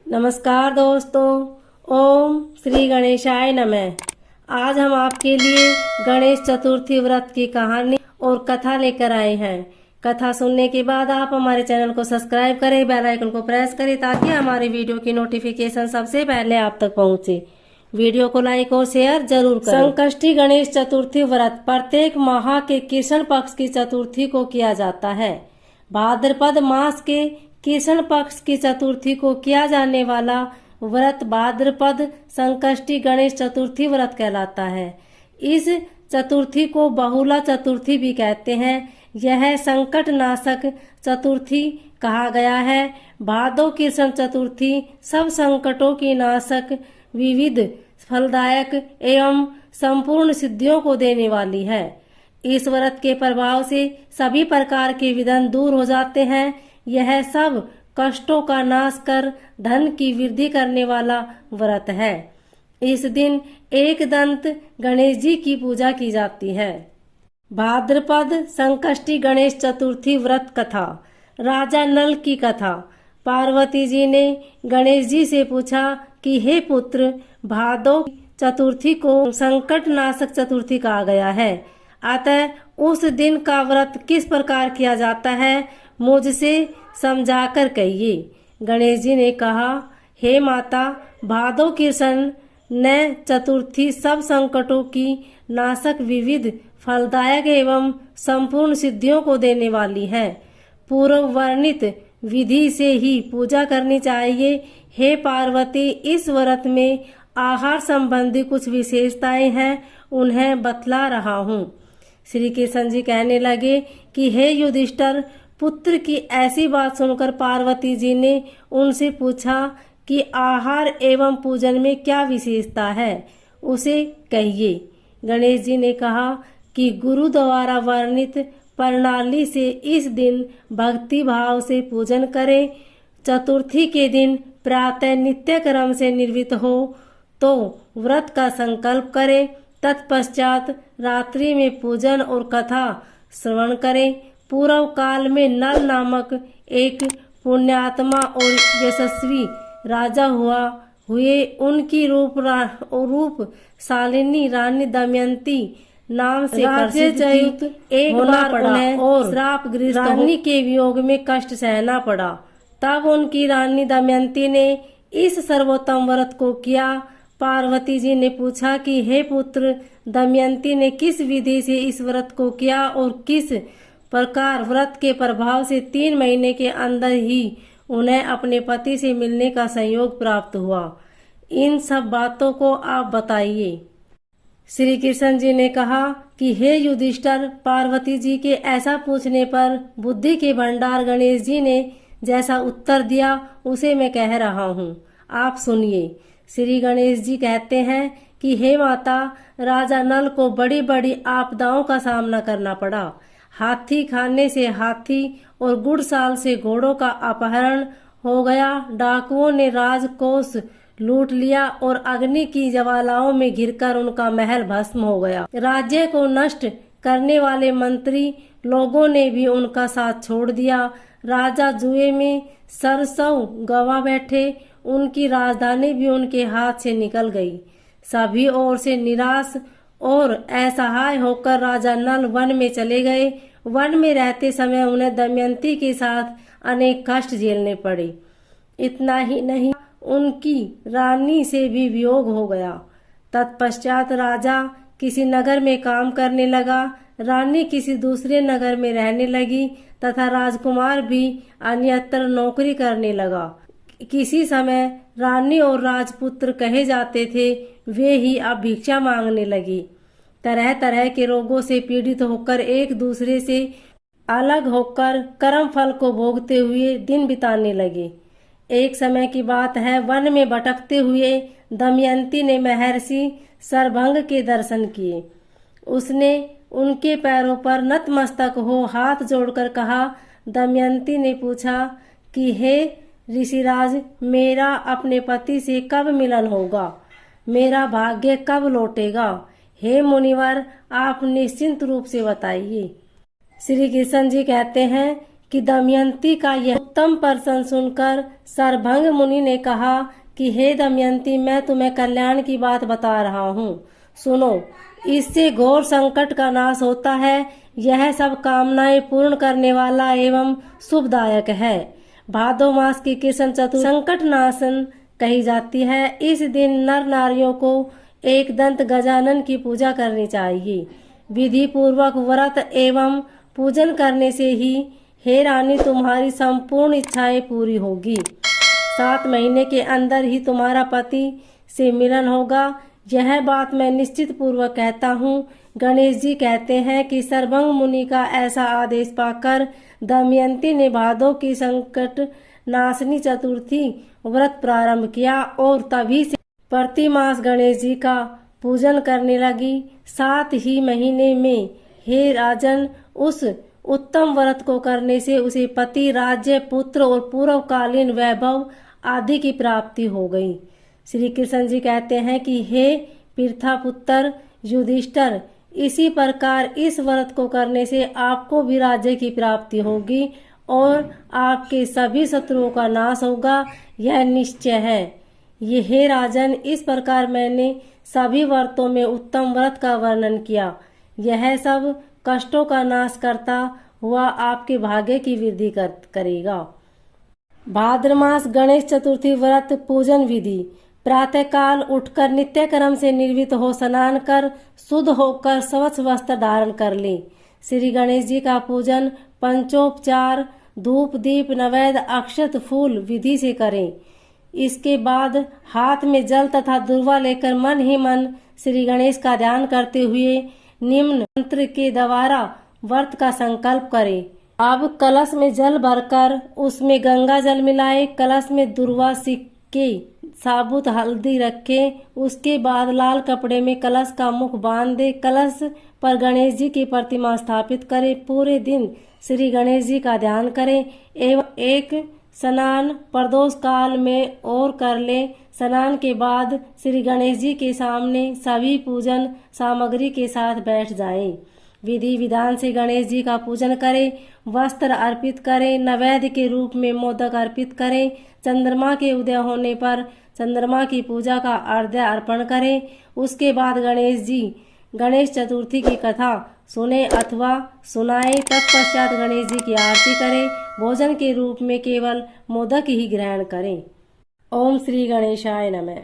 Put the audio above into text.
नमस्कार दोस्तों, ओम श्री गणेशाय नमः। आज हम आपके लिए गणेश चतुर्थी व्रत की कहानी और कथा लेकर आए हैं। कथा सुनने के बाद आप हमारे चैनल को सब्सक्राइब करें, बेल आइकन को प्रेस करें ताकि हमारे वीडियो की नोटिफिकेशन सबसे पहले आप तक पहुंचे। वीडियो को लाइक और शेयर जरूर करें। संकष्टी गणेश चतुर्थी व्रत प्रत्येक माह के कृष्ण पक्ष की चतुर्थी को किया जाता है। भाद्रपद मास के कृष्ण पक्ष की चतुर्थी को किया जाने वाला व्रत भाद्रपद संकष्टी गणेश चतुर्थी व्रत कहलाता है। इस चतुर्थी को बहुला चतुर्थी भी कहते हैं। यह संकट नाशक चतुर्थी कहा गया है। भादो कृष्ण चतुर्थी सब संकटों की नाशक, विविध फलदायक एवं संपूर्ण सिद्धियों को देने वाली है। इस व्रत के प्रभाव से सभी प्रकार के विघ्न दूर हो जाते हैं। यह सब कष्टों का नाश कर धन की वृद्धि करने वाला व्रत है। इस दिन एक दंत गणेश जी की पूजा की जाती है। भाद्रपद संकष्टी गणेश चतुर्थी व्रत कथा। राजा नल की कथा। पार्वती जी ने गणेश जी से पूछा कि हे पुत्र, भादो चतुर्थी को संकट नाशक चतुर्थी कहा गया है, अतः उस दिन का व्रत किस प्रकार किया जाता है, मुझसे समझाकर कहिए। गणेश जी ने कहा, हे माता, भादो कृष्ण न चतुर्थी सब संकटों की नाशक, विविध फलदायक एवं संपूर्ण सिद्धियों को देने वाली है। पूर्व वर्णित विधि से ही पूजा करनी चाहिए। हे पार्वती, इस व्रत में आहार संबंधी कुछ विशेषताएं हैं, उन्हें बतला रहा हूँ। श्री कृष्ण जी कहने लगे कि हे युधिष्ठिर, पुत्र की ऐसी बात सुनकर पार्वती जी ने उनसे पूछा कि आहार एवं पूजन में क्या विशेषता है, उसे कहिए। गणेश जी ने कहा कि गुरु द्वारा वर्णित प्रणाली से इस दिन भक्ति भाव से पूजन करें। चतुर्थी के दिन प्रातः नित्य कर्म से निवृत्त हो तो व्रत का संकल्प करें। तत्पश्चात रात्रि में पूजन और कथा श्रवण करें। पूर्व काल में नल नामक एक पुण्यात्मा और यशस्वी राजा हुए। उनकी रूप शालिनी रानी दमयंती नाम से प्रसिद्ध एक बार उन्हें और श्रापग्रस्त रानी के वियोग में कष्ट सहना पड़ा। तब उनकी रानी दमयंती ने इस सर्वोत्तम व्रत को किया। पार्वती जी ने पूछा कि हे पुत्र, दमयंती ने किस विधि से इस व्रत को किया और किस प्रकार व्रत के प्रभाव से 3 महीने के अंदर ही उन्हें अपने पति से मिलने का संयोग प्राप्त हुआ, इन सब बातों को आप बताइए। श्री कृष्ण जी ने कहा कि हे युधिष्ठिर, पार्वती जी के ऐसा पूछने पर बुद्धि के भंडार गणेश जी ने जैसा उत्तर दिया उसे मैं कह रहा हूँ, आप सुनिए। श्री गणेश जी कहते हैं कि हे माता, राजा नल को बड़ी बड़ी आपदाओं का सामना करना पड़ा। हाथी खाने से हाथी और गुड़साल से घोड़ों का अपहरण हो गया। डाकुओं ने राजकोष लूट लिया और अग्नि की ज्वालाओं में घिरकर उनका महल भस्म हो गया। राज्य को नष्ट करने वाले मंत्री लोगों ने भी उनका साथ छोड़ दिया। राजा जुए में सरसों गवा बैठे। उनकी राजधानी भी उनके हाथ से निकल गई। सभी ओर से निराश और असहाय होकर राजा नल वन में चले गए। वन में रहते समय उन्हें दमयंती के साथ अनेक कष्ट झेलने पड़े। इतना ही नहीं, उनकी रानी से भी वियोग हो गया। तत्पश्चात राजा किसी नगर में काम करने लगा, रानी किसी दूसरे नगर में रहने लगी तथा राजकुमार भी अन्यत्र नौकरी करने लगा। किसी समय रानी और राजपुत्र कहे जाते थे, वे ही अब भिक्षा मांगने लगी। तरह तरह के रोगों से पीड़ित होकर एक दूसरे से अलग होकर कर्म फल को भोगते हुए दिन बिताने लगे। एक समय की बात है, वन में भटकते हुए दमयंती ने महर्षि सरभंग के दर्शन किए। उसने उनके पैरों पर नतमस्तक हो हाथ जोड़कर कहा। दमयंती ने पूछा कि हे ऋषिराज, मेरा अपने पति से कब मिलन होगा? मेरा भाग्य कब लौटेगा? हे मुनिवर, आप निश्चिंत रूप से बताइए। श्री कृष्ण जी कहते हैं कि दमयंती का यह उत्तम प्रश्न सुनकर सरभंग मुनि ने कहा कि हे दमयंती, मैं तुम्हें कल्याण की बात बता रहा हूँ, सुनो। इससे घोर संकट का नाश होता है। यह सब कामनाएं पूर्ण करने वाला एवं शुभदायक है। भादो मास की कृष्ण चतुर्थी संकट नाशन कही जाती है। इस दिन नर नारियों को एक दंत गजानन की पूजा करनी चाहिए। विधि पूर्वक व्रत एवं पूजन करने से ही हे रानी तुम्हारी संपूर्ण इच्छाएं पूरी होगी। 7 महीने के अंदर ही तुम्हारा पति से मिलन होगा। यह बात मैं निश्चित पूर्वक कहता हूँ। गणेश जी कहते हैं कि सरभंग मुनि का ऐसा आदेश पाकर दमयंती ने भादो की संकट नाशनी चतुर्थी व्रत प्रारंभ किया और तभी से प्रतिमास गणेश जी का पूजन करने लगी। 7 ही महीने में हे राजन, उस उत्तम व्रत को करने से उसे पति, राज्य, पुत्र और पूर्वकालीन वैभव आदि की प्राप्ति हो गई। श्री कृष्ण जी कहते हैं कि हे पृथा पुत्र युधिष्ठिर, इसी प्रकार इस व्रत को करने से आपको भी राज्य की प्राप्ति होगी और आपके सभी शत्रुओं का नाश होगा, यह निश्चय है। ये हे राजन, इस प्रकार मैंने सभी व्रतों में उत्तम व्रत का वर्णन किया। यह सब कष्टों का नाश करता हुआ आपके भाग्य की वृद्धि करेगा। भाद्र मास गणेश चतुर्थी व्रत पूजन विधि। प्रातः काल उठकर नित्य कर्म से निर्वित हो स्नान कर शुद्ध होकर स्वच्छ वस्त्र धारण कर ले। श्री गणेश जी का पूजन पंचोपचार धूप दीप नैवेद्य अक्षत फूल विधि से करें। इसके बाद हाथ में जल तथा दुर्वा लेकर मन ही मन श्री गणेश का ध्यान करते हुए निम्न मंत्र के द्वारा व्रत का संकल्प करें। अब कलश में जल भरकर उसमें गंगा जल मिलाए, कलश में दुर्वा सिक्के साबुत हल्दी रखे। उसके बाद लाल कपड़े में कलश का मुख बांध दे। कलश पर गणेश जी की प्रतिमा स्थापित करें। पूरे दिन श्री गणेश जी का ध्यान करें एवं एक स्नान प्रदोष काल में और कर ले। स्नान के बाद श्री गणेश जी के सामने सभी पूजन सामग्री के साथ बैठ जाएं। विधि विधान से गणेश जी का पूजन करें, वस्त्र अर्पित करें, नैवेद्य के रूप में मोदक अर्पित करें। चंद्रमा के उदय होने पर चंद्रमा की पूजा का अर्घ्य अर्पण करें। उसके बाद गणेश चतुर्थी की कथा सुने अथवा सुनाए। तत्पश्चात गणेश जी की आरती करें। भोजन के रूप में केवल मोदक ही ग्रहण करें। ओम श्री गणेशाय नमः।